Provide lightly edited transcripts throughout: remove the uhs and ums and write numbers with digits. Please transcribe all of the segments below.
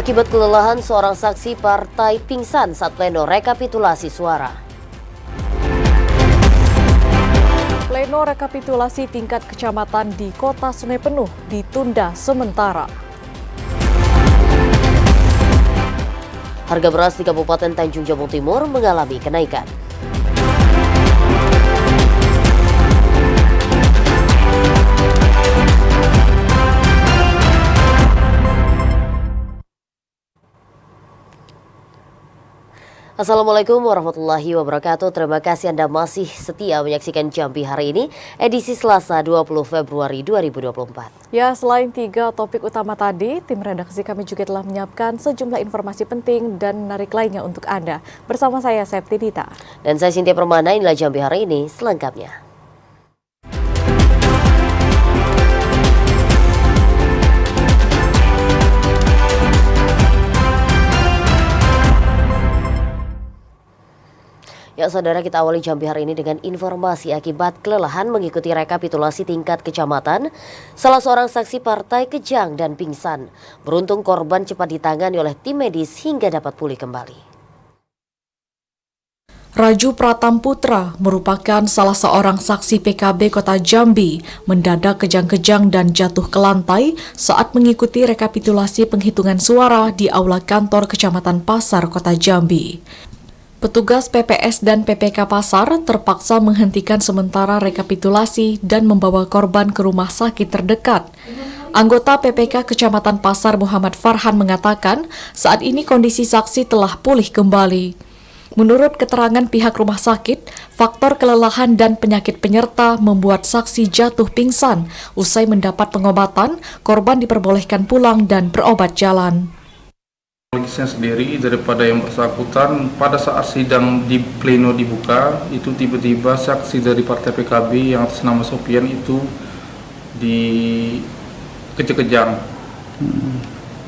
Akibat kelelahan, seorang saksi partai pingsan saat pleno rekapitulasi suara. Pleno rekapitulasi tingkat kecamatan di Kota Sungai Penuh ditunda sementara. Harga beras di Kabupaten Tanjung Jabung Timur mengalami kenaikan. Assalamualaikum warahmatullahi wabarakatuh. Terima kasih Anda masih setia menyaksikan Jambi hari ini, edisi Selasa 20 Februari 2024. Ya, selain 3 topik utama tadi, tim redaksi kami juga telah menyiapkan sejumlah informasi penting dan menarik lainnya untuk Anda. Bersama saya, Septi Dita. Dan saya Cynthia Permana, inilah Jambi hari ini selengkapnya. Ya saudara, kita awali Jambi hari ini dengan informasi akibat kelelahan mengikuti rekapitulasi tingkat kecamatan. Salah seorang saksi partai kejang dan pingsan. Beruntung korban cepat ditangani oleh tim medis hingga dapat pulih kembali. Raju Pratamputra merupakan salah seorang saksi PKB Kota Jambi mendadak kejang-kejang dan jatuh ke lantai saat mengikuti rekapitulasi penghitungan suara di Aula Kantor Kecamatan Pasar Kota Jambi. Petugas PPS dan PPK Pasar terpaksa menghentikan sementara rekapitulasi dan membawa korban ke rumah sakit terdekat. Anggota PPK Kecamatan Pasar Muhammad Farhan mengatakan saat ini kondisi saksi telah pulih kembali. Menurut keterangan pihak rumah sakit, faktor kelelahan dan penyakit penyerta membuat saksi jatuh pingsan. Usai mendapat pengobatan, korban diperbolehkan pulang dan berobat jalan. Logisnya sendiri daripada yang bersangkutan pada saat sidang di pleno dibuka itu tiba-tiba saksi dari partai PKB yang atas nama Sopian itu dikejang-kejang.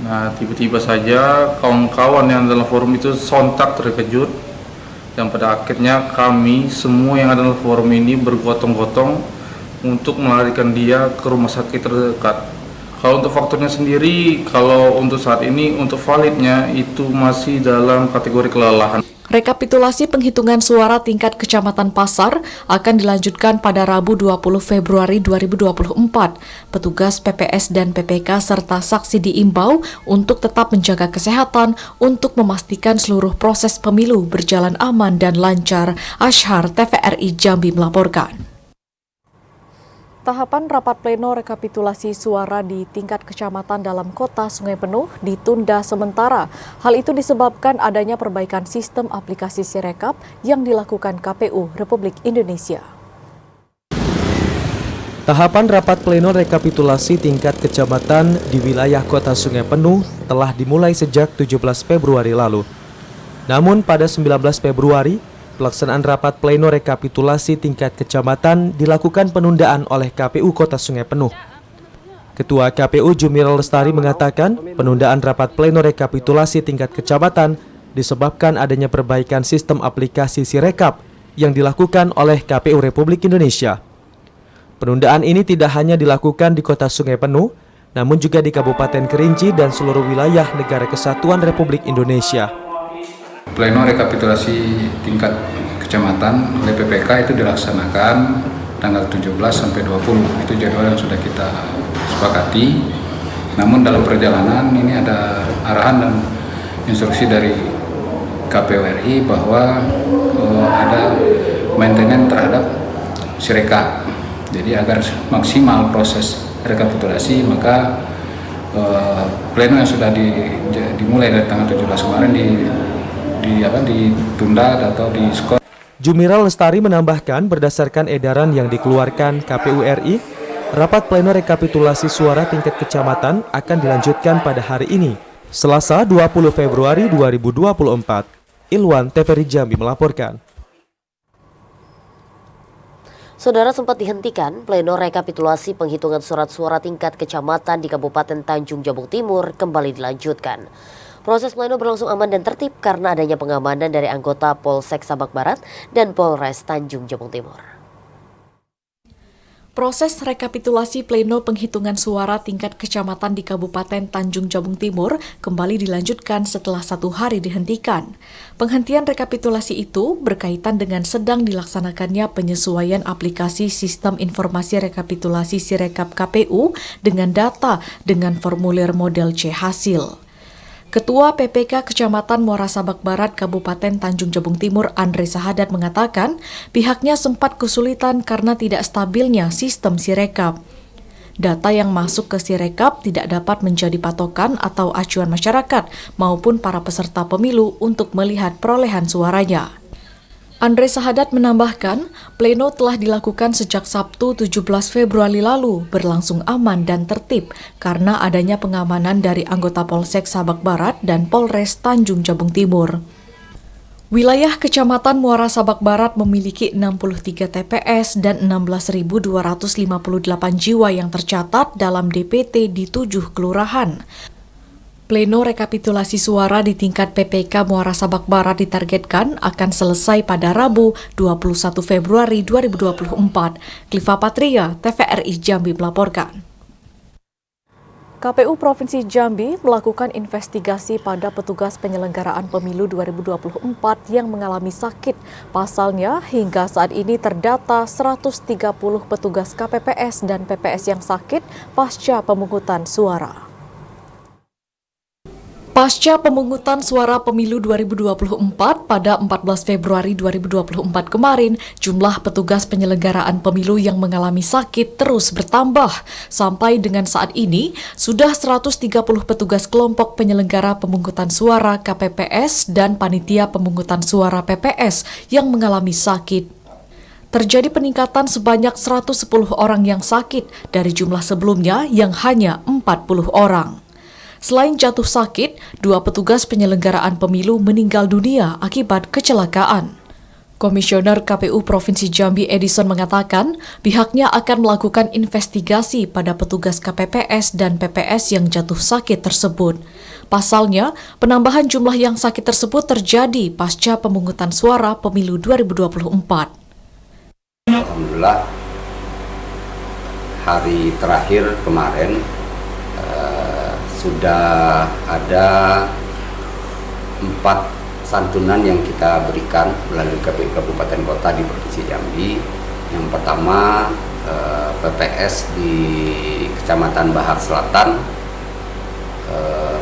Nah tiba-tiba saja kawan-kawan yang dalam forum itu sontak terkejut dan pada akhirnya kami semua yang ada dalam forum ini bergotong-gotong untuk melarikan dia ke rumah sakit terdekat. Kalau untuk faktornya sendiri, kalau untuk saat ini, untuk validnya itu masih dalam kategori kelelahan. Rekapitulasi penghitungan suara tingkat Kecamatan Pasar akan dilanjutkan pada Rabu 20 Februari 2024. Petugas PPS dan PPK serta saksi diimbau untuk tetap menjaga kesehatan untuk memastikan seluruh proses pemilu berjalan aman dan lancar. Ashar TVRI Jambi melaporkan. Tahapan rapat pleno rekapitulasi suara di tingkat kecamatan dalam Kota Sungai Penuh ditunda sementara. Hal itu disebabkan adanya perbaikan sistem aplikasi Sirekap yang dilakukan KPU Republik Indonesia. Tahapan rapat pleno rekapitulasi tingkat kecamatan di wilayah Kota Sungai Penuh telah dimulai sejak 17 Februari lalu. Namun pada 19 Februari, pelaksanaan rapat pleno rekapitulasi tingkat kecamatan dilakukan penundaan oleh KPU Kota Sungai Penuh. Ketua KPU Jumiral Lestari mengatakan penundaan rapat pleno rekapitulasi tingkat kecamatan disebabkan adanya perbaikan sistem aplikasi Sirekap yang dilakukan oleh KPU Republik Indonesia. Penundaan ini tidak hanya dilakukan di Kota Sungai Penuh, namun juga di Kabupaten Kerinci dan seluruh wilayah Negara Kesatuan Republik Indonesia. Pleno rekapitulasi tingkat kecamatan oleh PPK itu dilaksanakan tanggal 17 sampai 20. Itu jadwal yang sudah kita sepakati. Namun dalam perjalanan ini ada arahan dan instruksi dari KPU RI bahwa ada maintenance terhadap Sirekap. Jadi agar maksimal proses rekapitulasi maka pleno yang sudah dimulai dari tanggal 17 kemarin ditunda atau diskor. Jumiral Lestari menambahkan berdasarkan edaran yang dikeluarkan KPU RI, rapat pleno rekapitulasi suara tingkat kecamatan akan dilanjutkan pada hari ini, Selasa 20 Februari 2024. Ilwan TVRI Jambi melaporkan. Saudara, sempat dihentikan pleno rekapitulasi penghitungan surat suara tingkat kecamatan di Kabupaten Tanjung Jabung Timur kembali dilanjutkan. Proses pleno berlangsung aman dan tertib karena adanya pengamanan dari anggota Polsek Sabak Barat dan Polres Tanjung Jabung Timur. Proses rekapitulasi pleno penghitungan suara tingkat kecamatan di Kabupaten Tanjung Jabung Timur kembali dilanjutkan setelah 1 hari dihentikan. Penghentian rekapitulasi itu berkaitan dengan sedang dilaksanakannya penyesuaian aplikasi Sistem Informasi Rekapitulasi Sirekap KPU dengan data dengan formulir model C hasil. Ketua PPK Kecamatan Muara Sabak Barat Kabupaten Tanjung Jabung Timur Andre Sahadat mengatakan pihaknya sempat kesulitan karena tidak stabilnya sistem Sirekap. Data yang masuk ke Sirekap tidak dapat menjadi patokan atau acuan masyarakat maupun para peserta pemilu untuk melihat perolehan suaranya. Andre Sahadat menambahkan, pleno telah dilakukan sejak Sabtu 17 Februari lalu, berlangsung aman dan tertib karena adanya pengamanan dari anggota Polsek Sabak Barat dan Polres Tanjung Jabung Timur. Wilayah Kecamatan Muara Sabak Barat memiliki 63 TPS dan 16.258 jiwa yang tercatat dalam DPT di 7 kelurahan. Pleno rekapitulasi suara di tingkat PPK Muara Sabak Barat ditargetkan akan selesai pada Rabu 21 Februari 2024. Kliva Patria, TVRI Jambi melaporkan. KPU Provinsi Jambi melakukan investigasi pada petugas penyelenggaraan pemilu 2024 yang mengalami sakit. Pasalnya, hingga saat ini terdata 130 petugas KPPS dan PPS yang sakit pasca pemungutan suara. Pasca pemungutan suara pemilu 2024 pada 14 Februari 2024 kemarin, jumlah petugas penyelenggaraan pemilu yang mengalami sakit terus bertambah. Sampai dengan saat ini, sudah 130 petugas kelompok penyelenggara pemungutan suara KPPS dan panitia pemungutan suara PPS yang mengalami sakit. Terjadi peningkatan sebanyak 110 orang yang sakit dari jumlah sebelumnya yang hanya 40 orang. Selain jatuh sakit, 2 petugas penyelenggaraan pemilu meninggal dunia akibat kecelakaan. Komisioner KPU Provinsi Jambi Edison mengatakan pihaknya akan melakukan investigasi pada petugas KPPS dan PPS yang jatuh sakit tersebut. Pasalnya, penambahan jumlah yang sakit tersebut terjadi pasca pemungutan suara pemilu 2024. Alhamdulillah, hari terakhir kemarin sudah ada 4 santunan yang kita berikan melalui KPU Kabupaten Kota di Provinsi Jambi. Yang pertama PPS di Kecamatan Bahar Selatan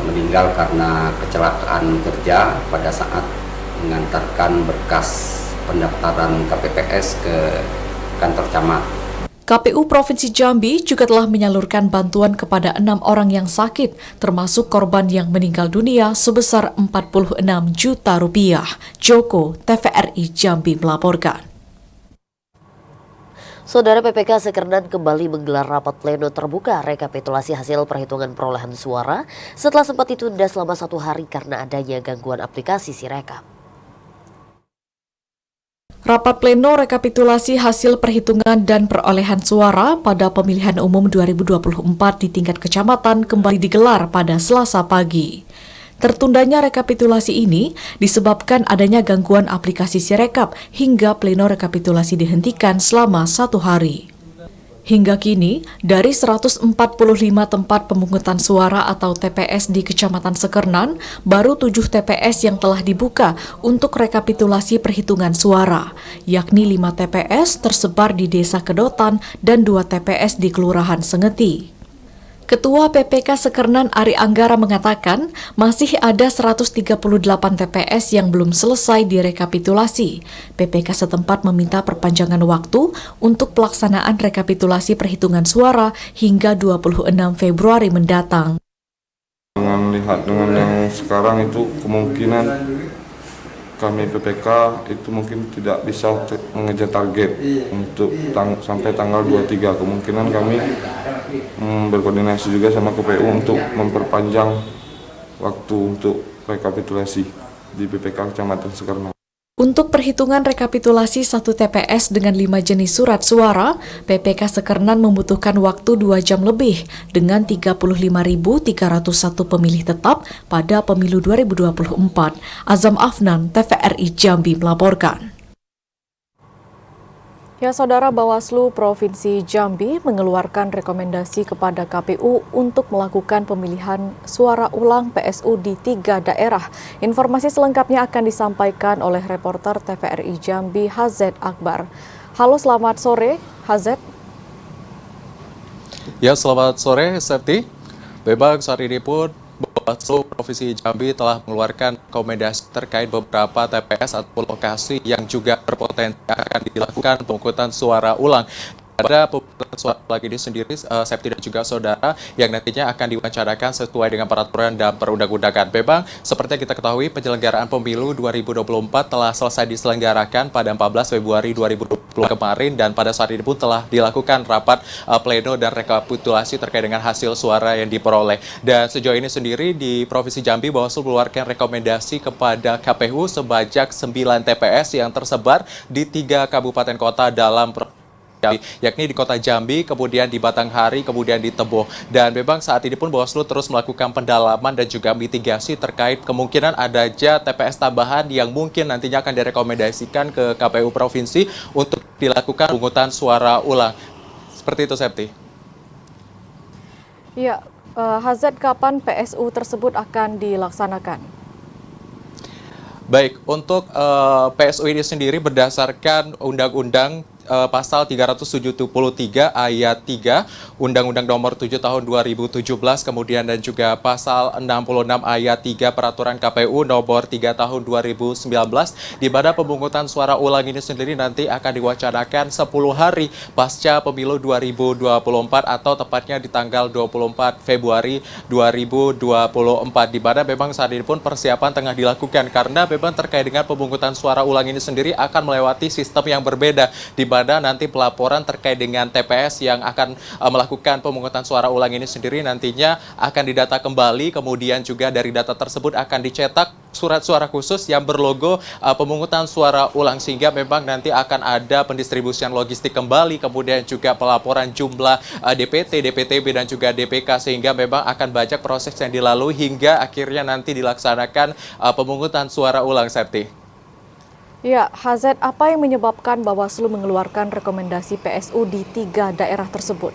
meninggal karena kecelakaan kerja pada saat mengantarkan berkas pendaftaran KPPS ke kantor camat. KPU Provinsi Jambi juga telah menyalurkan bantuan kepada 6 orang yang sakit, termasuk korban yang meninggal dunia sebesar 46 juta rupiah. Joko, TVRI Jambi melaporkan. Saudara PPK Sekernan kembali menggelar rapat pleno terbuka rekapitulasi hasil perhitungan perolehan suara setelah sempat ditunda selama 1 hari karena adanya gangguan aplikasi Sirekap. Rapat pleno rekapitulasi hasil perhitungan dan perolehan suara pada pemilihan umum 2024 di tingkat kecamatan kembali digelar pada Selasa pagi. Tertundanya rekapitulasi ini disebabkan adanya gangguan aplikasi Sirekap hingga pleno rekapitulasi dihentikan selama 1 hari. Hingga kini, dari 145 tempat pemungutan suara atau TPS di Kecamatan Sekernan, baru 7 TPS yang telah dibuka untuk rekapitulasi perhitungan suara, yakni 5 TPS tersebar di Desa Kedotan dan 2 TPS di Kelurahan Sengeti. Ketua PPK Sekernan Ari Anggara mengatakan masih ada 138 TPS yang belum selesai direkapitulasi. PPK setempat meminta perpanjangan waktu untuk pelaksanaan rekapitulasi perhitungan suara hingga 26 Februari mendatang. Dengan yang sekarang itu kemungkinan kami PPK itu mungkin tidak bisa mengejar target untuk sampai tanggal 23. Kemungkinan kami berkoordinasi juga sama KPU untuk memperpanjang waktu untuk rekapitulasi di PPK Kecamatan Sekernan. Untuk perhitungan rekapitulasi 1 TPS dengan 5 jenis surat suara, PPK Sekernan membutuhkan waktu 2 jam lebih dengan 35.301 pemilih tetap pada pemilu 2024. Azam Afnan, TVRI Jambi melaporkan. Ya, Saudara, Bawaslu Provinsi Jambi mengeluarkan rekomendasi kepada KPU untuk melakukan pemilihan suara ulang PSU di 3 daerah. Informasi selengkapnya akan disampaikan oleh reporter TVRI Jambi, Hazet Akbar. Halo, selamat sore, Hazet. Ya, selamat sore, Septi. Memang saat ini pun Bawaslu Provinsi Jambi telah mengeluarkan rekomendasi terkait beberapa TPS atau lokasi yang juga berpotensi akan dilakukan pemungutan suara ulang. Pada pemungutan suara ulang ini sendiri, Septi dan juga saudara, yang nantinya akan diwacanakan sesuai dengan peraturan dan perundang-undangan. Memang, seperti yang kita ketahui, penyelenggaraan pemilu 2024 telah selesai diselenggarakan pada 14 Februari 2020 kemarin, dan pada saat ini pun telah dilakukan rapat pleno dan rekapitulasi terkait dengan hasil suara yang diperoleh. Dan sejauh ini sendiri di Provinsi Jambi, Bawaslu mengeluarkan rekomendasi kepada KPU sebanyak 9 TPS yang tersebar di 3 kabupaten kota dalam yakni di Kota Jambi, kemudian di Batanghari, kemudian di Tebo. Dan memang saat ini pun Bawaslu terus melakukan pendalaman dan juga mitigasi terkait kemungkinan adanya TPS tambahan yang mungkin nantinya akan direkomendasikan ke KPU Provinsi untuk dilakukan pemungutan suara ulang. Seperti itu, Septi. Ya, Hazet, kapan PSU tersebut akan dilaksanakan? Baik, untuk PSU ini sendiri berdasarkan Undang-Undang Pasal 373 ayat 3 Undang-Undang Nomor 7 Tahun 2017, kemudian dan juga Pasal 66 ayat 3 Peraturan KPU Nomor 3 Tahun 2019, di mana pemungutan suara ulang ini sendiri nanti akan diwacanakan 10 hari pasca pemilu 2024 atau tepatnya di tanggal 24 Februari 2024, di mana memang saat ini pun persiapan tengah dilakukan karena memang terkait dengan pemungutan suara ulang ini sendiri akan melewati sistem yang berbeda, di mana nanti pelaporan terkait dengan TPS yang akan melakukan pemungutan suara ulang ini sendiri nantinya akan didata kembali, kemudian juga dari data tersebut akan dicetak surat suara khusus yang berlogo pemungutan suara ulang, sehingga memang nanti akan ada pendistribusian logistik kembali, kemudian juga pelaporan jumlah DPT, DPTB dan juga DPK, sehingga memang akan banyak proses yang dilalui hingga akhirnya nanti dilaksanakan pemungutan suara ulang, Septi. Ya, Hazet, apa yang menyebabkan Bawaslu mengeluarkan rekomendasi PSU di 3 daerah tersebut?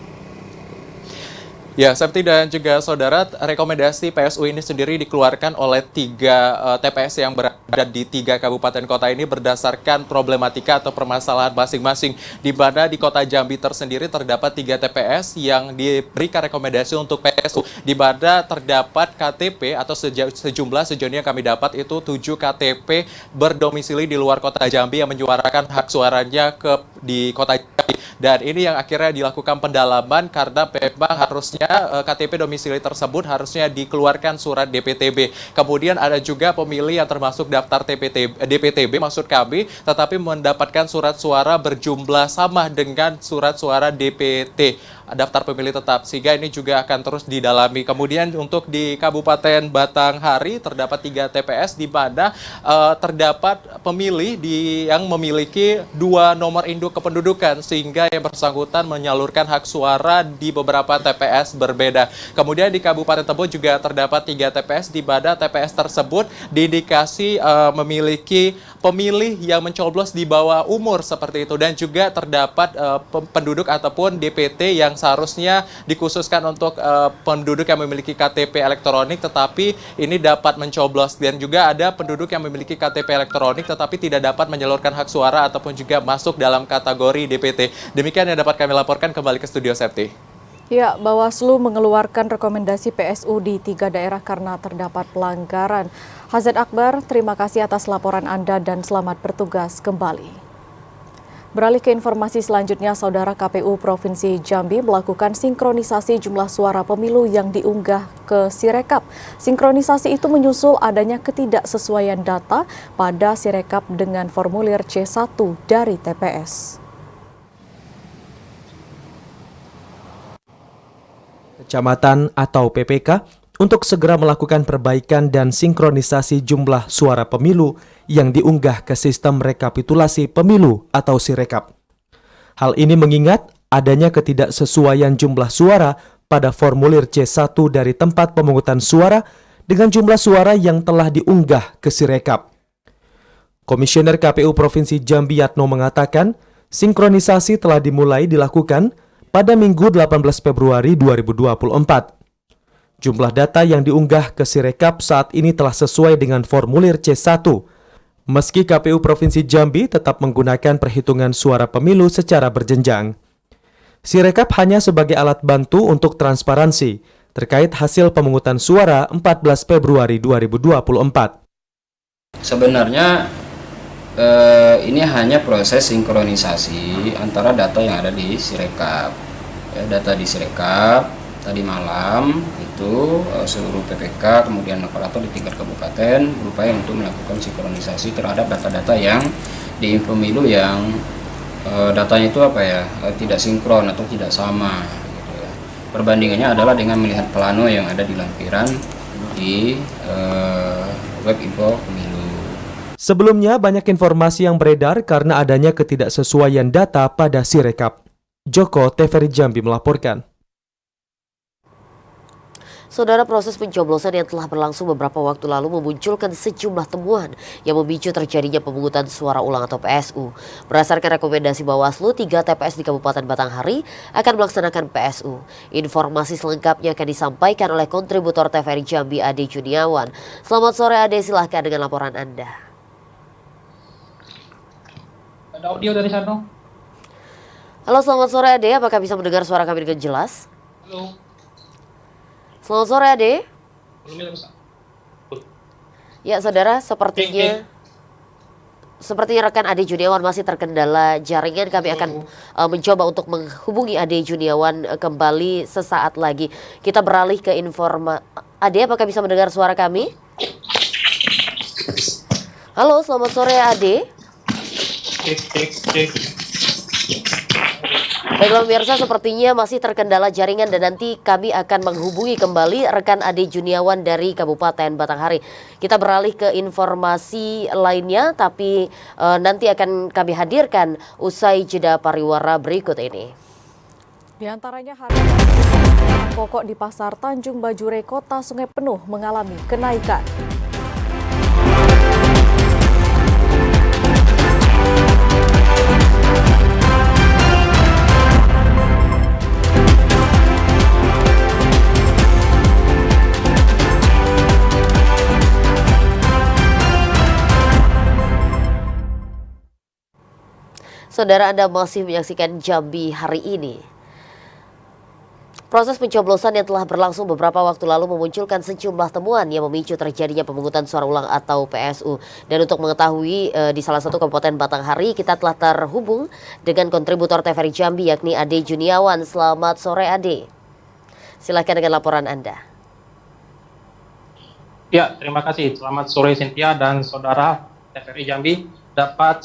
Ya, Septi dan juga saudara, rekomendasi PSU ini sendiri dikeluarkan oleh 3 TPS yang berada di 3 kabupaten kota ini berdasarkan problematika atau permasalahan masing-masing. Di mana di Kota Jambi tersendiri terdapat 3 TPS yang diberikan rekomendasi untuk PSU. Di mana terdapat KTP atau sejauh ini yang kami dapat itu 7 KTP berdomisili di luar Kota Jambi yang menyuarakan hak suaranya di Kota Jambi. Dan ini yang akhirnya dilakukan pendalaman karena memang harusnya KTP domisili tersebut harusnya dikeluarkan surat DPTB. Kemudian ada juga pemilih yang termasuk daftar DPTB maksud kami, tetapi mendapatkan surat suara berjumlah sama dengan surat suara DPT, daftar pemilih tetap, sehingga ini juga akan terus didalami. Kemudian untuk di Kabupaten Batanghari terdapat 3 TPS di mana terdapat pemilih yang memiliki 2 nomor induk kependudukan, sehingga yang bersangkutan menyalurkan hak suara di beberapa TPS berbeda. Kemudian di Kabupaten Tebo juga terdapat 3 TPS di mana TPS tersebut diindikasi memiliki pemilih yang mencoblos di bawah umur seperti itu, dan juga terdapat penduduk ataupun DPT yang seharusnya dikhususkan untuk penduduk yang memiliki KTP elektronik tetapi ini dapat mencoblos, dan juga ada penduduk yang memiliki KTP elektronik tetapi tidak dapat menyalurkan hak suara ataupun juga masuk dalam kategori DPT. Demikian yang dapat kami laporkan, kembali ke studio, Septi. Ya, Bawaslu mengeluarkan rekomendasi PSU di 3 daerah karena terdapat pelanggaran. Hazet Akbar, terima kasih atas laporan Anda dan selamat bertugas kembali. Beralih ke informasi selanjutnya, Saudara, KPU Provinsi Jambi melakukan sinkronisasi jumlah suara pemilu yang diunggah ke Sirekap. Sinkronisasi itu menyusul adanya ketidaksesuaian data pada Sirekap dengan formulir C1 dari TPS. Kecamatan atau PPK untuk segera melakukan perbaikan dan sinkronisasi jumlah suara pemilu yang diunggah ke sistem rekapitulasi pemilu atau Sirekap. Hal ini mengingat adanya ketidaksesuaian jumlah suara pada formulir C1 dari tempat pemungutan suara dengan jumlah suara yang telah diunggah ke Sirekap. Komisioner KPU Provinsi Jambi Yatno mengatakan, Sinkronisasi telah dimulai dilakukan pada Minggu 18 Februari 2024. Jumlah data yang diunggah ke Sirekap saat ini telah sesuai dengan formulir C1. Meski KPU Provinsi Jambi tetap menggunakan perhitungan suara pemilu secara berjenjang. Sirekap hanya sebagai alat bantu untuk transparansi terkait hasil pemungutan suara 14 Februari 2024. Sebenarnya ini hanya proses sinkronisasi antara data yang ada di Sirekap. Data di Sirekap tadi malam itu seluruh PPK kemudian operator di tingkat kabupaten berupaya untuk melakukan sinkronisasi terhadap data-data yang di pemilu yang datanya itu tidak sinkron atau tidak sama. Gitu ya. Perbandingannya adalah dengan melihat plano yang ada di lampiran di web info pemilu. Sebelumnya, banyak informasi yang beredar karena adanya ketidaksesuaian data pada Sirekap. Joko TVRI Jambi melaporkan. Saudara, proses pencoblosan yang telah berlangsung beberapa waktu lalu memunculkan sejumlah temuan yang memicu terjadinya pemungutan suara ulang atau PSU. Berdasarkan rekomendasi Bawaslu, 3 TPS di Kabupaten Batanghari akan melaksanakan PSU. Informasi selengkapnya akan disampaikan oleh kontributor TVRI Jambi Ade Juniawan. Selamat sore Ade, silahkan dengan laporan Anda. Ada audio dari sana? Halo, selamat sore Ade, apakah bisa mendengar suara kami dengan jelas? Halo. Selamat sore Ade. Belum bisa. Ya saudara, sepertinya rekan Ade Juniawan masih terkendala jaringan. Kami akan mencoba untuk menghubungi Ade Juniawan kembali sesaat lagi. Kita beralih ke Ade, apakah bisa mendengar suara kami? Halo, selamat sore Ade. Cek. Baiklah pemirsa, sepertinya masih terkendala jaringan dan nanti kami akan menghubungi kembali rekan Ade Juniawan dari Kabupaten Batanghari. Kita beralih ke informasi lainnya, tapi nanti akan kami hadirkan usai jeda pariwara berikut ini. Di antaranya harga pokok di Pasar Tanjung Bajure, Kota Sungai Penuh mengalami kenaikan. Saudara, Anda masih menyaksikan Jambi hari ini. Proses pencoblosan yang telah berlangsung beberapa waktu lalu memunculkan sejumlah temuan yang memicu terjadinya pemungutan suara ulang atau PSU. Dan untuk mengetahui di salah satu Kabupaten Batanghari, kita telah terhubung dengan kontributor TVRI Jambi yakni Ade Juniawan. Selamat sore Ade. Silakan dengan laporan Anda. Ya, terima kasih. Selamat sore Cynthia dan saudara TVRI Jambi. Dapat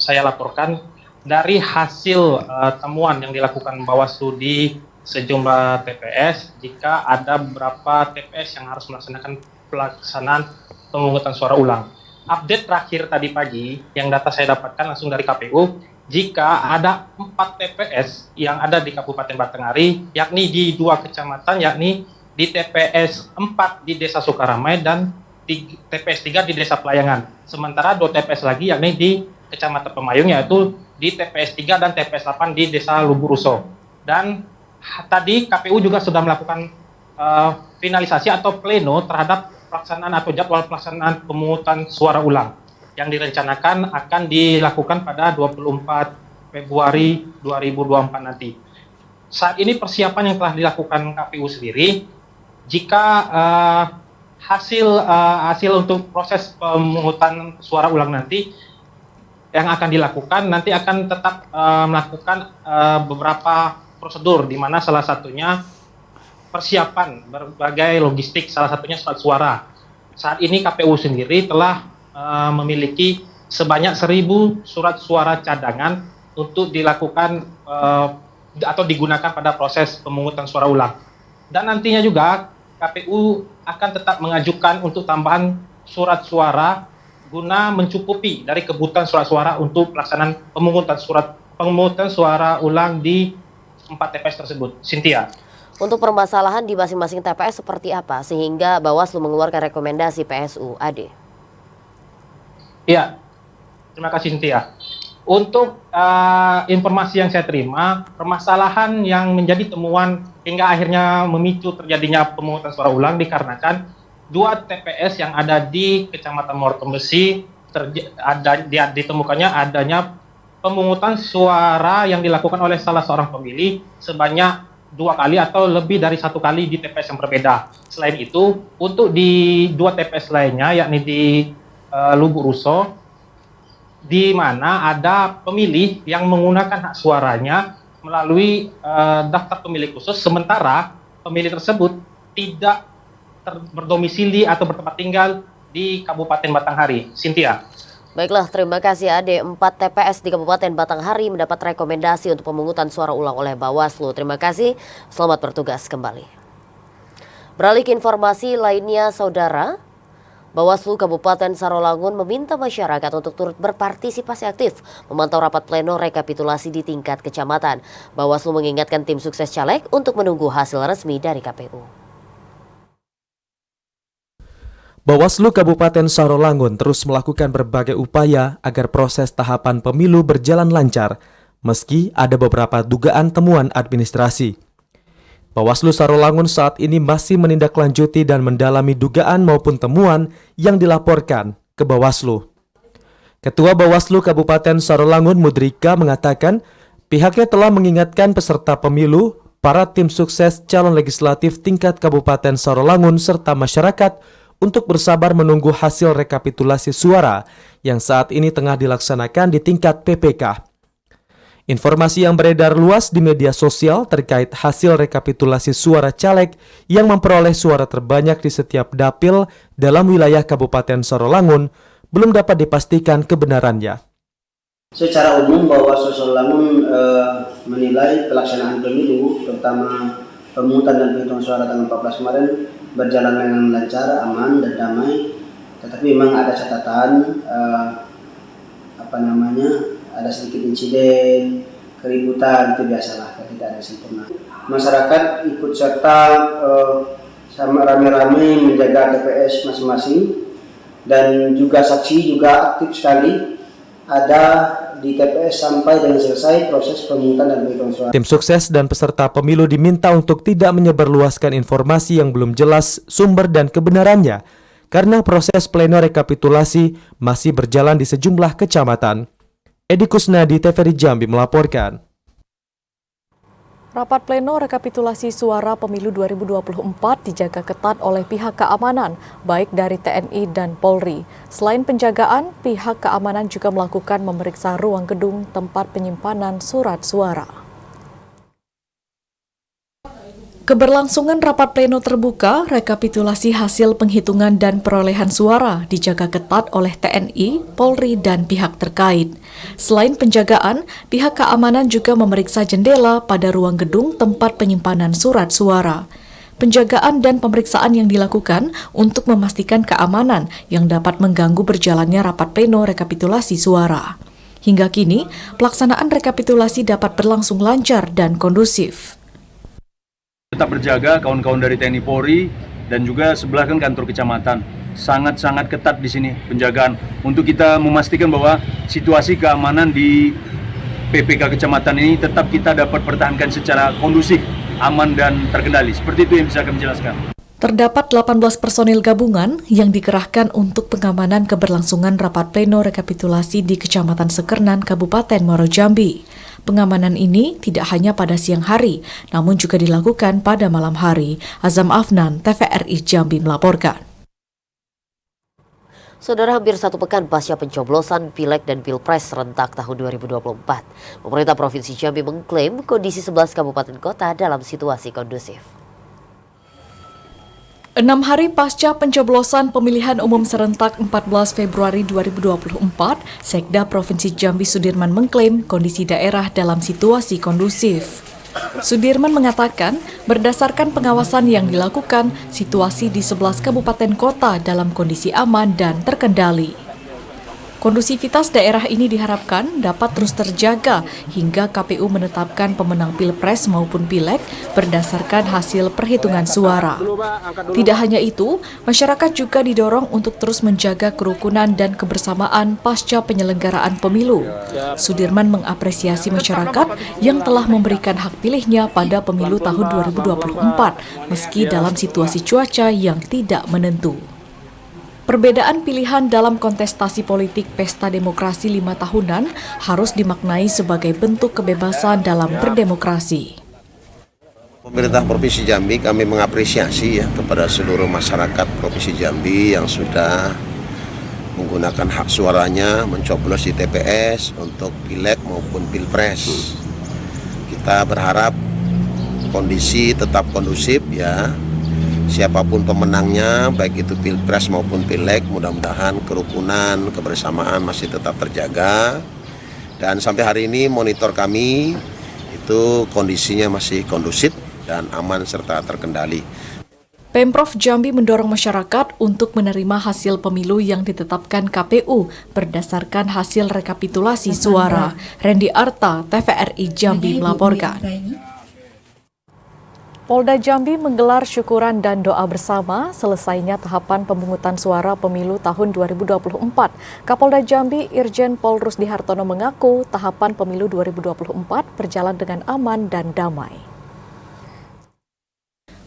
saya laporkan dari hasil temuan yang dilakukan Bawaslu di sejumlah TPS, jika ada beberapa TPS yang harus melaksanakan pelaksanaan pemungutan suara ulang. Update terakhir tadi pagi yang data saya dapatkan langsung dari KPU, jika ada 4 TPS yang ada di Kabupaten Batanghari, yakni di 2 kecamatan, yakni di TPS 4 di Desa Sukaramai dan di TPS 3 di Desa Pelayangan. Sementara 2 TPS lagi yakni di Kecamatan Pemayung, yaitu di TPS 3 dan TPS 8 di Desa Luburuso. Dan tadi KPU juga sudah melakukan finalisasi atau pleno terhadap pelaksanaan atau jadwal pelaksanaan pemungutan suara ulang yang direncanakan akan dilakukan pada 24 Februari 2024 nanti. Saat ini persiapan yang telah dilakukan KPU sendiri, jika hasil untuk proses pemungutan suara ulang nanti yang akan dilakukan, nanti akan tetap melakukan beberapa prosedur, di mana salah satunya persiapan berbagai logistik, salah satunya surat suara. Saat ini KPU sendiri telah memiliki sebanyak 1.000 surat suara cadangan untuk dilakukan atau digunakan pada proses pemungutan suara ulang. Dan nantinya juga KPU akan tetap mengajukan untuk tambahan surat suara guna mencukupi dari kebutuhan surat suara untuk pelaksanaan pemungutan suara ulang di 4 TPS tersebut. Cynthia. Untuk permasalahan di masing-masing TPS seperti apa sehingga Bawaslu mengeluarkan rekomendasi PSU, Ade? Iya, terima kasih Cynthia. Untuk informasi yang saya terima, permasalahan yang menjadi temuan hingga akhirnya memicu terjadinya pemungutan suara ulang dikarenakan 2 TPS yang ada di Kecamatan Mortem Besi ditemukannya adanya pemungutan suara yang dilakukan oleh salah seorang pemilih sebanyak 2 kali atau lebih dari 1 kali di TPS yang berbeda. Selain itu, untuk di 2 TPS lainnya, yakni di Lubuk Ruso, di mana ada pemilih yang menggunakan hak suaranya melalui daftar pemilih khusus, sementara pemilih tersebut tidak berdomisili atau bertempat tinggal di Kabupaten Batanghari. Cynthia. Baiklah, terima kasih Ade. 4 TPS di Kabupaten Batanghari mendapat rekomendasi untuk pemungutan suara ulang oleh Bawaslu. Terima kasih, selamat bertugas kembali. Beralih ke informasi lainnya, Saudara. Bawaslu Kabupaten Sarolangun meminta masyarakat untuk turut berpartisipasi aktif memantau rapat pleno rekapitulasi di tingkat kecamatan. Bawaslu mengingatkan tim sukses caleg untuk menunggu hasil resmi dari KPU. Bawaslu Kabupaten Sarolangun terus melakukan berbagai upaya agar proses tahapan pemilu berjalan lancar, meski ada beberapa dugaan temuan administrasi. Bawaslu Sarolangun saat ini masih menindaklanjuti dan mendalami dugaan maupun temuan yang dilaporkan ke Bawaslu. Ketua Bawaslu Kabupaten Sarolangun Mudrika mengatakan pihaknya telah mengingatkan peserta pemilu, para tim sukses calon legislatif tingkat Kabupaten Sarolangun serta masyarakat untuk bersabar menunggu hasil rekapitulasi suara yang saat ini tengah dilaksanakan di tingkat PPK. Informasi yang beredar luas di media sosial terkait hasil rekapitulasi suara caleg yang memperoleh suara terbanyak di setiap dapil dalam wilayah Kabupaten Sarolangun belum dapat dipastikan kebenarannya. Secara umum Bawaslu Sarolangun menilai pelaksanaan pemilu, terutama pemungutan dan penghitungan suara tanggal 14 kemarin berjalan dengan lancar, aman dan damai. Tetapi memang ada catatan ada sedikit insiden, keributan, itu biasalah, tidak ada sempurna. Masyarakat ikut serta sama rame-rame menjaga TPS masing-masing, dan juga saksi juga aktif sekali ada di TPS sampai dengan selesai proses pemungutan dan penghitungan suara. Tim sukses dan peserta pemilu diminta untuk tidak menyebarluaskan informasi yang belum jelas sumber dan kebenarannya, karena proses pleno rekapitulasi masih berjalan di sejumlah kecamatan. Edi Kusnadi, TVRI Jambi melaporkan. Rapat pleno rekapitulasi suara pemilu 2024 dijaga ketat oleh pihak keamanan, baik dari TNI dan Polri. Selain penjagaan, pihak keamanan juga melakukan memeriksa ruang gedung tempat penyimpanan surat suara. Keberlangsungan rapat pleno terbuka, rekapitulasi hasil penghitungan dan perolehan suara dijaga ketat oleh TNI, Polri, dan pihak terkait. Selain penjagaan, pihak keamanan juga memeriksa jendela pada ruang gedung tempat penyimpanan surat suara. Penjagaan dan pemeriksaan yang dilakukan untuk memastikan keamanan yang dapat mengganggu berjalannya rapat pleno rekapitulasi suara. Hingga kini, pelaksanaan rekapitulasi dapat berlangsung lancar dan kondusif. Tetap berjaga kawan-kawan dari TNI Polri dan juga sebelah kan kantor kecamatan. Sangat-sangat ketat di sini penjagaan untuk kita memastikan bahwa situasi keamanan di PPK kecamatan ini tetap kita dapat pertahankan secara kondusif, aman dan terkendali. Seperti itu yang bisa kami jelaskan. Terdapat 18 personil gabungan yang dikerahkan untuk pengamanan keberlangsungan rapat pleno rekapitulasi di Kecamatan Sekernan, Kabupaten Muaro Jambi. Pengamanan ini tidak hanya pada siang hari, namun juga dilakukan pada malam hari. Azam Afnan, TVRI Jambi melaporkan. Saudara, hampir 1 pekan pasca pencoblosan Pileg dan Pilpres serentak tahun 2024, pemerintah Provinsi Jambi mengklaim kondisi 11 kabupaten kota dalam situasi kondusif. 6 hari pasca pencoblosan pemilihan umum serentak 14 Februari 2024, Sekda Provinsi Jambi Sudirman mengklaim kondisi daerah dalam situasi kondusif. Sudirman mengatakan, berdasarkan pengawasan yang dilakukan, situasi di 11 kabupaten kota dalam kondisi aman dan terkendali. Kondusivitas daerah ini diharapkan dapat terus terjaga hingga KPU menetapkan pemenang Pilpres maupun Pileg berdasarkan hasil perhitungan suara. Tidak hanya itu, masyarakat juga didorong untuk terus menjaga kerukunan dan kebersamaan pasca penyelenggaraan pemilu. Sudirman mengapresiasi masyarakat yang telah memberikan hak pilihnya pada pemilu tahun 2024, meski dalam situasi cuaca yang tidak menentu. Perbedaan pilihan dalam kontestasi politik pesta demokrasi 5 tahunan harus dimaknai sebagai bentuk kebebasan dalam berdemokrasi. Pemerintah Provinsi Jambi kami mengapresiasi kepada seluruh masyarakat Provinsi Jambi yang sudah menggunakan hak suaranya mencoblos di TPS untuk Pileg maupun Pilpres. Kita berharap kondisi tetap kondusif siapapun pemenangnya, baik itu Pilpres maupun Pileg, mudah-mudahan kerukunan, kebersamaan masih tetap terjaga. Dan sampai hari ini monitor kami itu kondisinya masih kondusif dan aman serta terkendali. Pemprov Jambi mendorong masyarakat untuk menerima hasil pemilu yang ditetapkan KPU berdasarkan hasil rekapitulasi suara. Randy Arta, TVRI Jambi melaporkan. Polda Jambi menggelar syukuran dan doa bersama selesainya tahapan pemungutan suara pemilu tahun 2024. Kapolda Jambi Irjen Pol Rusdi Hartono mengaku tahapan pemilu 2024 berjalan dengan aman dan damai.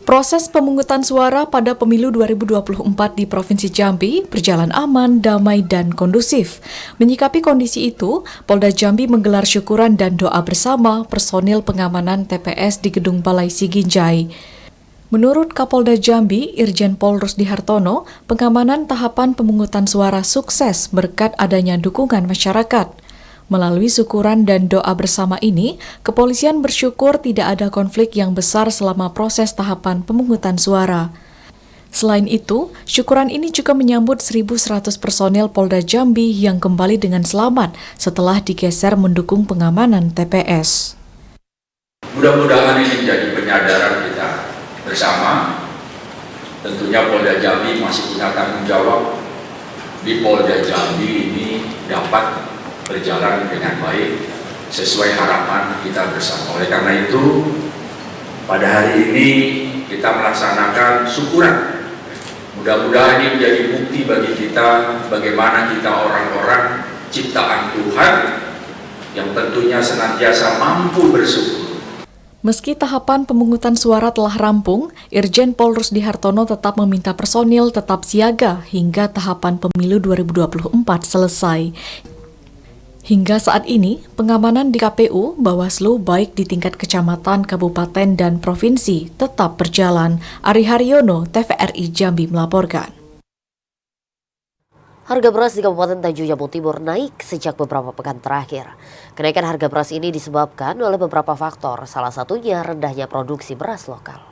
Proses pemungutan suara pada pemilu 2024 di Provinsi Jambi berjalan aman, damai, dan kondusif. Menyikapi kondisi itu, Polda Jambi menggelar syukuran dan doa bersama personil pengamanan TPS di Gedung Balai Siginjai. Menurut Kapolda Jambi, Irjen Pol Rusdi Hartono, pengamanan tahapan pemungutan suara sukses berkat adanya dukungan masyarakat. Melalui syukuran dan doa bersama ini, kepolisian bersyukur tidak ada konflik yang besar selama proses tahapan pemungutan suara. Selain itu, syukuran ini juga menyambut 1.100 personel Polda Jambi yang kembali dengan selamat setelah digeser mendukung pengamanan TPS. Mudah-mudahan ini menjadi penyadaran kita bersama. Tentunya Polda Jambi masih punya tanggung jawab. Di Polda Jambi ini dapat berjalan dengan baik sesuai harapan kita bersama. Oleh karena itu, pada hari ini kita melaksanakan syukuran. Mudah-mudahan ini menjadi bukti bagi kita bagaimana kita orang-orang ciptaan Tuhan yang tentunya senantiasa mampu bersyukur. Meski tahapan pemungutan suara telah rampung, Irjen Pol Rusdi Hartono tetap meminta personil tetap siaga hingga tahapan pemilu 2024 selesai. Hingga saat ini, pengamanan di KPU, Bawaslu baik di tingkat kecamatan, kabupaten, dan provinsi tetap berjalan. Ari Haryono, TVRI Jambi melaporkan. Harga beras di Kabupaten Tanjung Jabung Timur naik sejak beberapa pekan terakhir. Kenaikan harga beras ini disebabkan oleh beberapa faktor, salah satunya rendahnya produksi beras lokal.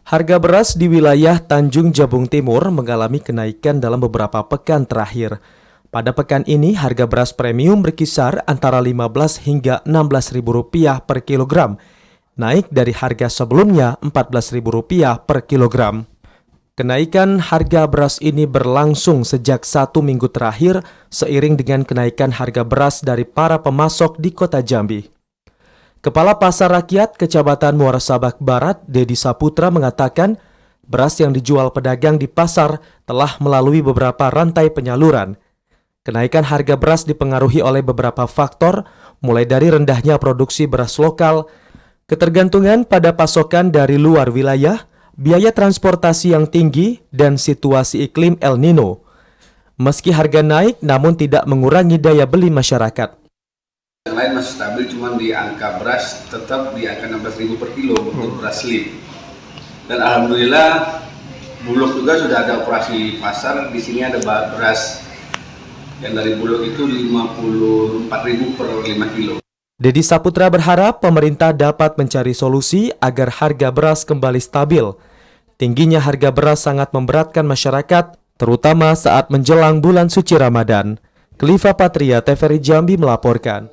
Harga beras di wilayah Tanjung Jabung Timur mengalami kenaikan dalam beberapa pekan terakhir. Pada pekan ini, harga beras premium berkisar antara Rp15 hingga Rp16.000 per kilogram, naik dari harga sebelumnya Rp14.000 per kilogram. Kenaikan harga beras ini berlangsung sejak 1 minggu terakhir seiring dengan kenaikan harga beras dari para pemasok di Kota Jambi. Kepala Pasar Rakyat Kecamatan Muara Sabak Barat, Dedi Saputra mengatakan, beras yang dijual pedagang di pasar telah melalui beberapa rantai penyaluran. Kenaikan harga beras dipengaruhi oleh beberapa faktor, mulai dari rendahnya produksi beras lokal, ketergantungan pada pasokan dari luar wilayah, biaya transportasi yang tinggi, dan situasi iklim El Nino. Meski harga naik, namun tidak mengurangi daya beli masyarakat. Yang lain masih stabil, cuma di angka beras tetap di angka 16.000 per kilo untuk beras slim. Dan alhamdulillah, Bulog juga sudah ada operasi pasar. Di sini ada beras yang dari Bulog itu 54.000 per 5 kilo. Dedi Saputra berharap pemerintah dapat mencari solusi agar harga beras kembali stabil. Tingginya harga beras sangat memberatkan masyarakat, terutama saat menjelang bulan suci Ramadan. Khalifa Patria, TVRI Jambi melaporkan.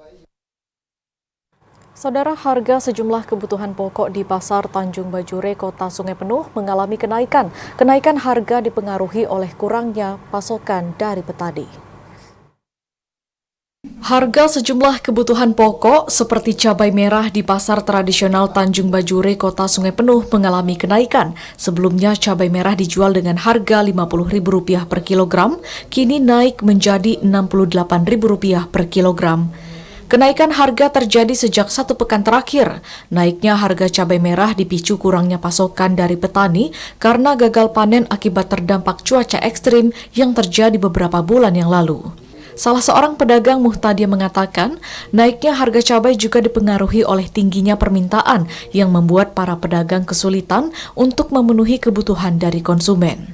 Saudara, harga sejumlah kebutuhan pokok di Pasar Tanjung Bajure, Kota Sungai Penuh mengalami kenaikan. Kenaikan harga dipengaruhi oleh kurangnya pasokan dari petani. Harga sejumlah kebutuhan pokok seperti cabai merah di Pasar Tradisional Tanjung Bajure, Kota Sungai Penuh mengalami kenaikan. Sebelumnya cabai merah dijual dengan harga Rp50.000 per kilogram, kini naik menjadi Rp68.000 per kilogram. Kenaikan harga terjadi sejak 1 pekan terakhir. Naiknya harga cabai merah dipicu kurangnya pasokan dari petani karena gagal panen akibat terdampak cuaca ekstrim yang terjadi beberapa bulan yang lalu. Salah seorang pedagang Muhtadia mengatakan, naiknya harga cabai juga dipengaruhi oleh tingginya permintaan yang membuat para pedagang kesulitan untuk memenuhi kebutuhan dari konsumen.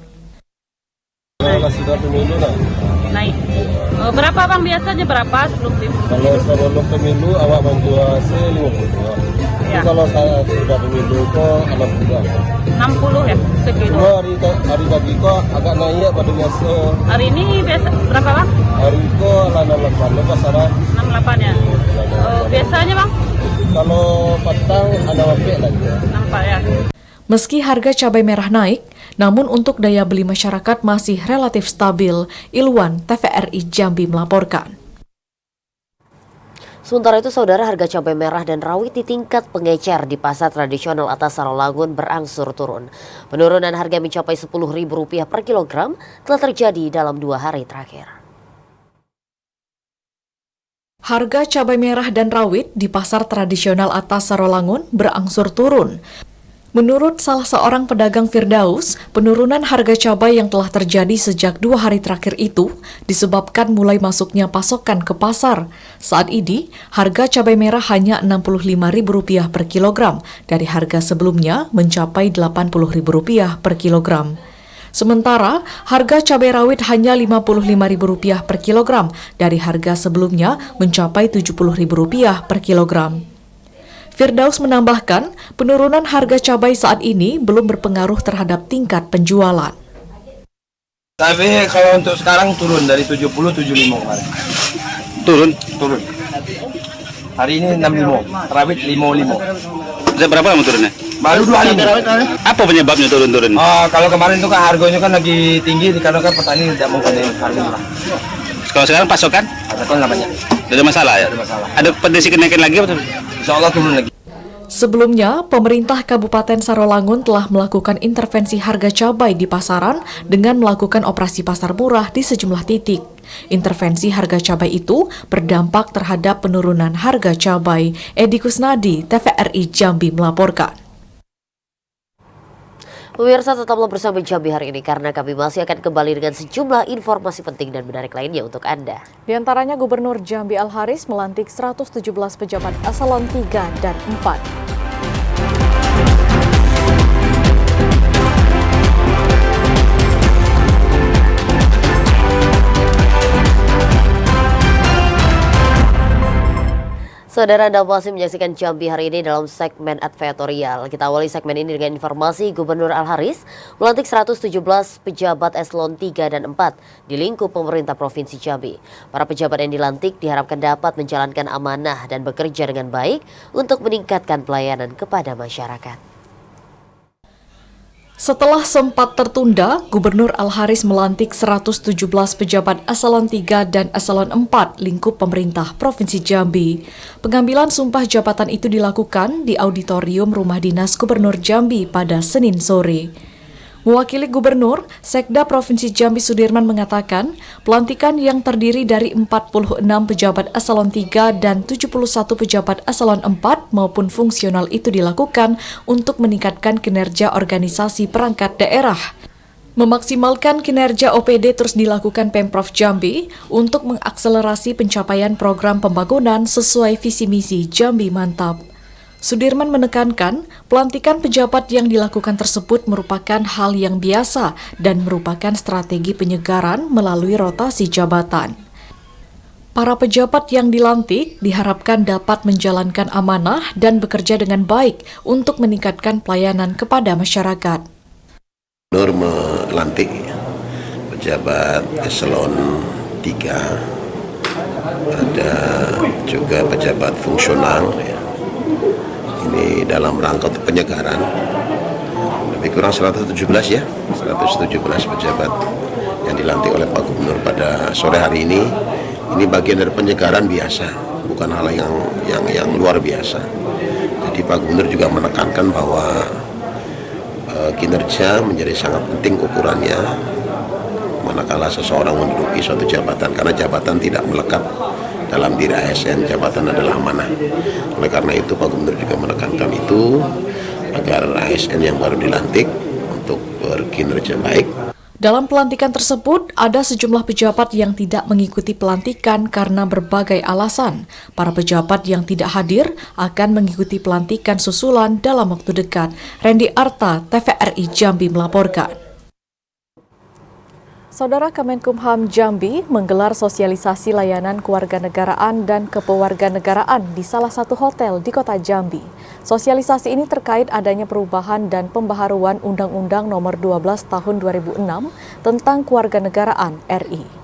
Naik. Berapa bang biasanya berapa sebelum pemilu? Kalau sebelum pemilu awak menjual 50. Ya. Kalau saya sudah pemilu kok 60 ya sekilo. Hari tadi kok agak naik pada biasa. Hari ini biasa berapa bang? Hari kok 68 lepas sana. 68 ya. Biasanya bang? Kalau petang ada wapik lagi. Nampak ya. Meski harga cabai merah naik, namun untuk daya beli masyarakat masih relatif stabil. Ilwan, TVRI Jambi melaporkan. Sementara itu, saudara, harga cabai merah dan rawit di tingkat pengecer di Pasar Tradisional Atas Sarolangun berangsur turun. Penurunan harga mencapai Rp10.000 per kilogram telah terjadi dalam 2 hari terakhir. Harga cabai merah dan rawit di Pasar Tradisional Atas Sarolangun berangsur turun. Menurut salah seorang pedagang Firdaus, penurunan harga cabai yang telah terjadi sejak 2 hari terakhir itu disebabkan mulai masuknya pasokan ke pasar. Saat ini, harga cabai merah hanya Rp65.000 per kilogram, dari harga sebelumnya mencapai Rp80.000 per kilogram. Sementara, harga cabai rawit hanya Rp55.000 per kilogram, dari harga sebelumnya mencapai Rp70.000 per kilogram. Firdaus menambahkan, penurunan harga cabai saat ini belum berpengaruh terhadap tingkat penjualan. Tapi kalau untuk sekarang turun dari 70 75 kemarin. Turun. Hari ini 65, rawit 55. Berapa lama turunnya? Baru 2 hari. Apa penyebabnya turun-turun? Kalau kemarin itu kan harganya kan lagi tinggi karena kan petani tidak mau panen harga murah. Kalau sekarang pasokan? Pasokan nggak banyak. Tidak ada masalah ya? Ada potensi kenaikan lagi apa? Insya Allah turun lagi. Sebelumnya, pemerintah Kabupaten Sarolangun telah melakukan intervensi harga cabai di pasaran dengan melakukan operasi pasar murah di sejumlah titik. Intervensi harga cabai itu berdampak terhadap penurunan harga cabai. Edi Kusnadi, TVRI Jambi melaporkan. Pemirsa, tetaplah bersama Jambi hari ini karena kami masih akan kembali dengan sejumlah informasi penting dan menarik lainnya untuk Anda. Di antaranya Gubernur Jambi Al-Haris melantik 117 pejabat eselon 3 dan 4. Saudara, Anda masih menyaksikan Jambi hari ini dalam segmen advertorial. Kita awali segmen ini dengan informasi Gubernur Al-Haris melantik 117 pejabat eselon 3 dan 4 di lingkup pemerintah Provinsi Jambi. Para pejabat yang dilantik diharapkan dapat menjalankan amanah dan bekerja dengan baik untuk meningkatkan pelayanan kepada masyarakat. Setelah sempat tertunda, Gubernur Al-Haris melantik 117 pejabat eselon 3 dan eselon 4 lingkup pemerintah Provinsi Jambi. Pengambilan sumpah jabatan itu dilakukan di Auditorium Rumah Dinas Gubernur Jambi pada Senin sore. Mewakili Gubernur, Sekda Provinsi Jambi Sudirman mengatakan, pelantikan yang terdiri dari 46 pejabat eselon 3 dan 71 pejabat eselon 4 maupun fungsional itu dilakukan untuk meningkatkan kinerja organisasi perangkat daerah. Memaksimalkan kinerja OPD terus dilakukan Pemprov Jambi untuk mengakselerasi pencapaian program pembangunan sesuai visi misi Jambi Mantap. Sudirman menekankan, pelantikan pejabat yang dilakukan tersebut merupakan hal yang biasa dan merupakan strategi penyegaran melalui rotasi jabatan. Para pejabat yang dilantik diharapkan dapat menjalankan amanah dan bekerja dengan baik untuk meningkatkan pelayanan kepada masyarakat. Gubernur melantik pejabat eselon 3, ada juga pejabat fungsional, Ini dalam rangka untuk penyegaran. Lebih kurang 117 ya, 117 pejabat yang dilantik oleh Pak Gubernur pada sore hari ini. Ini bagian dari penyegaran biasa, bukan hal yang luar biasa. Jadi Pak Gubernur juga menekankan bahwa kinerja menjadi sangat penting ukurannya manakala seseorang menduduki suatu jabatan, karena jabatan tidak melekat dalam diri ASN, jabatan adalah amanah. Oleh karena itu Pak Gubernur juga menekankan itu agar ASN yang baru dilantik untuk berkinerja baik. Dalam pelantikan tersebut, ada sejumlah pejabat yang tidak mengikuti pelantikan karena berbagai alasan. Para pejabat yang tidak hadir akan mengikuti pelantikan susulan dalam waktu dekat. Randy Arta, TVRI Jambi melaporkan. Saudara Kemenkumham Jambi menggelar sosialisasi layanan kewarganegaraan dan kepewarganegaraan di salah satu hotel di kota Jambi. Sosialisasi ini terkait adanya perubahan dan pembaharuan Undang-Undang Nomor 12 Tahun 2006 tentang Kewarganegaraan RI.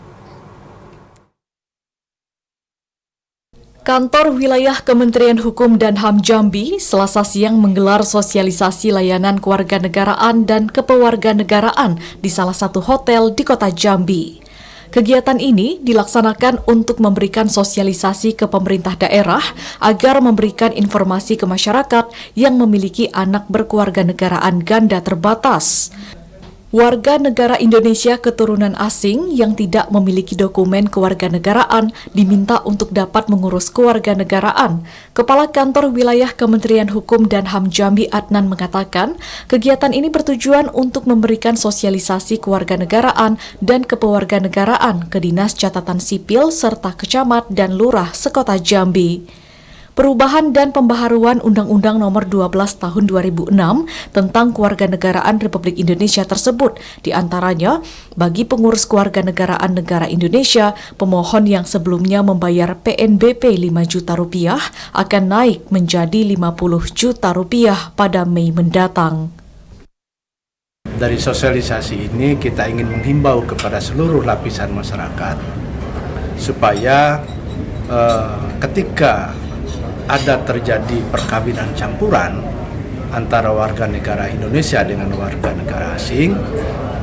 Kantor Wilayah Kementerian Hukum dan HAM Jambi Selasa siang menggelar sosialisasi layanan kewarganegaraan dan kepewarganegaraan di salah satu hotel di kota Jambi. Kegiatan ini dilaksanakan untuk memberikan sosialisasi ke pemerintah daerah agar memberikan informasi ke masyarakat yang memiliki anak berkewarganegaraan ganda terbatas. Warga negara Indonesia keturunan asing yang tidak memiliki dokumen kewarganegaraan diminta untuk dapat mengurus kewarganegaraan. Kepala Kantor Wilayah Kementerian Hukum dan HAM Jambi Adnan mengatakan, kegiatan ini bertujuan untuk memberikan sosialisasi kewarganegaraan dan kepewarganegaraan ke Dinas Catatan Sipil serta Kecamat dan Lurah sekota Jambi. Perubahan dan pembaharuan Undang-Undang Nomor 12 Tahun 2006 tentang Kewarganegaraan Republik Indonesia tersebut, diantaranya bagi pengurus kewarganegaraan negara Indonesia, pemohon yang sebelumnya membayar PNBP 5 juta rupiah akan naik menjadi 50 juta rupiah pada Mei mendatang. Dari sosialisasi ini kita ingin menghimbau kepada seluruh lapisan masyarakat supaya ketika ada terjadi perkawinan campuran antara warga negara Indonesia dengan warga negara asing,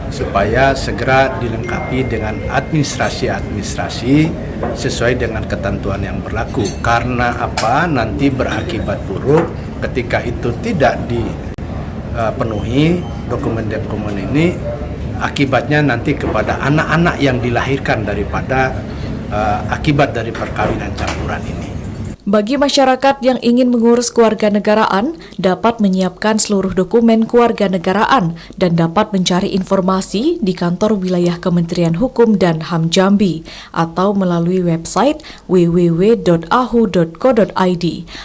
supaya segera dilengkapi dengan administrasi sesuai dengan ketentuan yang berlaku. Karena apa? Nanti berakibat buruk ketika itu tidak dipenuhi dokumen-dokumen ini, akibatnya nanti kepada anak-anak yang dilahirkan daripada akibat dari perkawinan campuran ini. Bagi masyarakat yang ingin mengurus kewarganegaraan, dapat menyiapkan seluruh dokumen kewarganegaraan dan dapat mencari informasi di Kantor Wilayah Kementerian Hukum dan HAM Jambi atau melalui website www.ahu.co.id.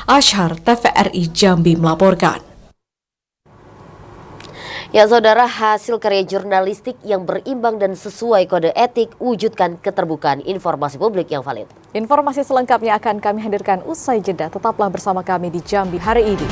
Ashar, TVRI Jambi melaporkan. Ya saudara, hasil karya jurnalistik yang berimbang dan sesuai kode etik wujudkan keterbukaan informasi publik yang valid. Informasi selengkapnya akan kami hadirkan usai jeda. Tetaplah bersama kami di Jambi hari ini.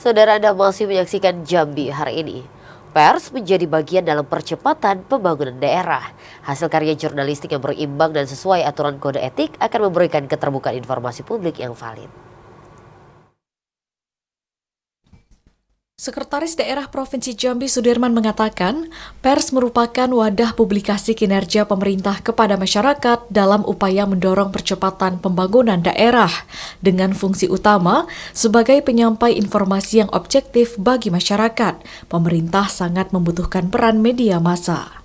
Saudara, Anda masih menyaksikan Jambi hari ini. Pers menjadi bagian dalam percepatan pembangunan daerah. Hasil karya jurnalistik yang berimbang dan sesuai aturan kode etik akan memberikan keterbukaan informasi publik yang valid. Sekretaris Daerah Provinsi Jambi Sudirman mengatakan, pers merupakan wadah publikasi kinerja pemerintah kepada masyarakat dalam upaya mendorong percepatan pembangunan daerah, dengan fungsi utama sebagai penyampai informasi yang objektif bagi masyarakat. Pemerintah sangat membutuhkan peran media massa.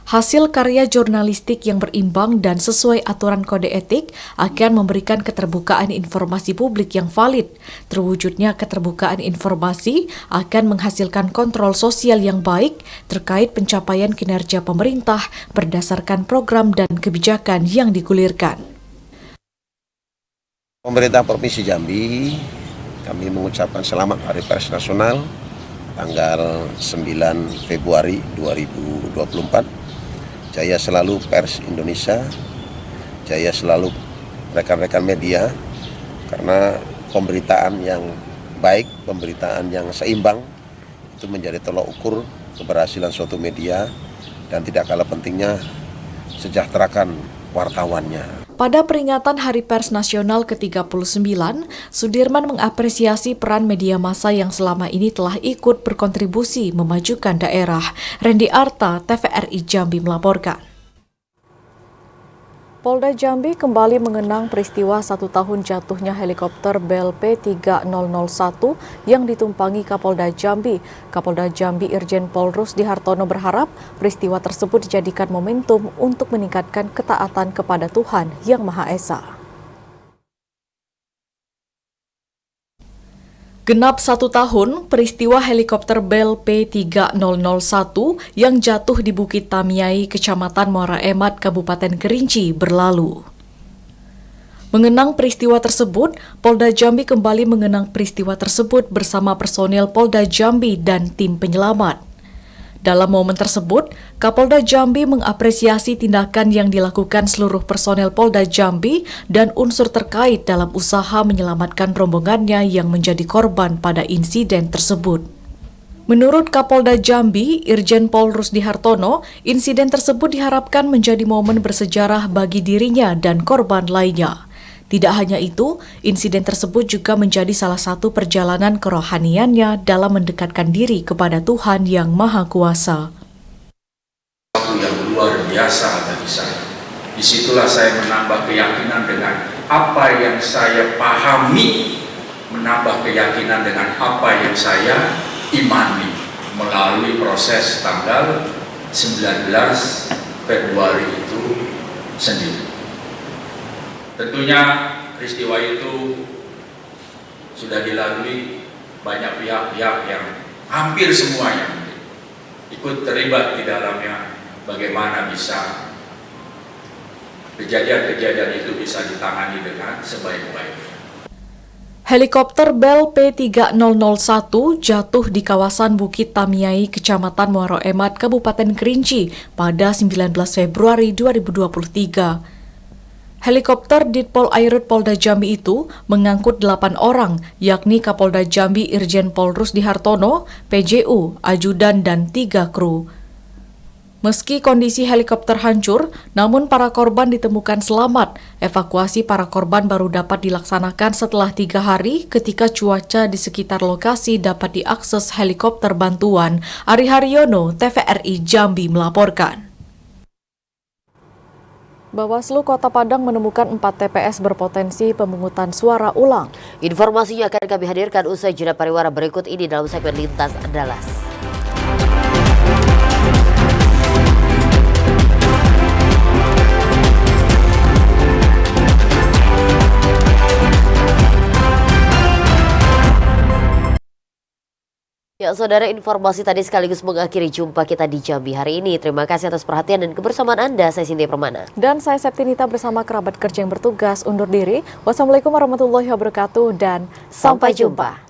Hasil karya jurnalistik yang berimbang dan sesuai aturan kode etik akan memberikan keterbukaan informasi publik yang valid. Terwujudnya keterbukaan informasi akan menghasilkan kontrol sosial yang baik terkait pencapaian kinerja pemerintah berdasarkan program dan kebijakan yang digulirkan. Pemerintah Provinsi Jambi, kami mengucapkan selamat Hari Pers Nasional tanggal 9 Februari 2024. Jaya selalu pers Indonesia, jaya selalu rekan-rekan media, karena pemberitaan yang baik, pemberitaan yang seimbang itu menjadi tolak ukur keberhasilan suatu media, dan tidak kalah pentingnya sejahterakan wartawannya. Pada peringatan Hari Pers Nasional ke-39, Sudirman mengapresiasi peran media massa yang selama ini telah ikut berkontribusi memajukan daerah. Randy Arta, TVRI Jambi melaporkan. Polda Jambi kembali mengenang peristiwa 1 tahun jatuhnya helikopter BLP 3001 yang ditumpangi Kapolda Jambi. Kapolda Jambi Irjen Pol Rusdi Hartono berharap peristiwa tersebut dijadikan momentum untuk meningkatkan ketaatan kepada Tuhan Yang Maha Esa. Genap 1 tahun, peristiwa helikopter BLP 3001 yang jatuh di Bukit Tamiai, Kecamatan Muara Emat, Kabupaten Kerinci berlalu. Mengenang peristiwa tersebut, Polda Jambi kembali mengenang peristiwa tersebut bersama personel Polda Jambi dan tim penyelamat. Dalam momen tersebut, Kapolda Jambi mengapresiasi tindakan yang dilakukan seluruh personel Polda Jambi dan unsur terkait dalam usaha menyelamatkan rombongannya yang menjadi korban pada insiden tersebut. Menurut Kapolda Jambi, Irjen Pol Rusdi Hartono, insiden tersebut diharapkan menjadi momen bersejarah bagi dirinya dan korban lainnya. Tidak hanya itu, insiden tersebut juga menjadi salah satu perjalanan kerohaniannya dalam mendekatkan diri kepada Tuhan Yang Maha Kuasa. Sesuatu yang luar biasa bagi saya. Disitulah saya menambah keyakinan dengan apa yang saya pahami, menambah keyakinan dengan apa yang saya imani melalui proses tanggal 19 Februari itu sendiri. Tentunya peristiwa itu sudah dilalui banyak pihak-pihak yang hampir semuanya ikut terlibat di dalamnya. Bagaimana bisa kejadian-kejadian itu bisa ditangani dengan sebaik-baiknya. Helikopter BLP 3001 jatuh di kawasan Bukit Tamiai, Kecamatan Muara Emat, Kabupaten Kerinci pada 19 Februari 2023. Helikopter Ditpol Airut Polda Jambi itu mengangkut 8 orang, yakni Kapolda Jambi Irjen Pol Rusdi Hartono, PJU, ajudan, dan 3 kru. Meski kondisi helikopter hancur, namun para korban ditemukan selamat. Evakuasi para korban baru dapat dilaksanakan setelah 3 hari ketika cuaca di sekitar lokasi dapat diakses helikopter bantuan. Ari Haryono, TVRI Jambi melaporkan. Bawaslu Kota Padang menemukan 4 TPS berpotensi pemungutan suara ulang. Informasinya akan kami hadirkan usai jeda pariwara berikut ini dalam segmen Lintas Dalas. Ya, saudara, informasi tadi sekaligus mengakhiri jumpa kita di Jambi hari ini. Terima kasih atas perhatian dan kebersamaan Anda. Saya Cynthia Permana. Dan saya Septinita bersama kerabat kerja yang bertugas undur diri. Wassalamualaikum warahmatullahi wabarakatuh dan sampai jumpa.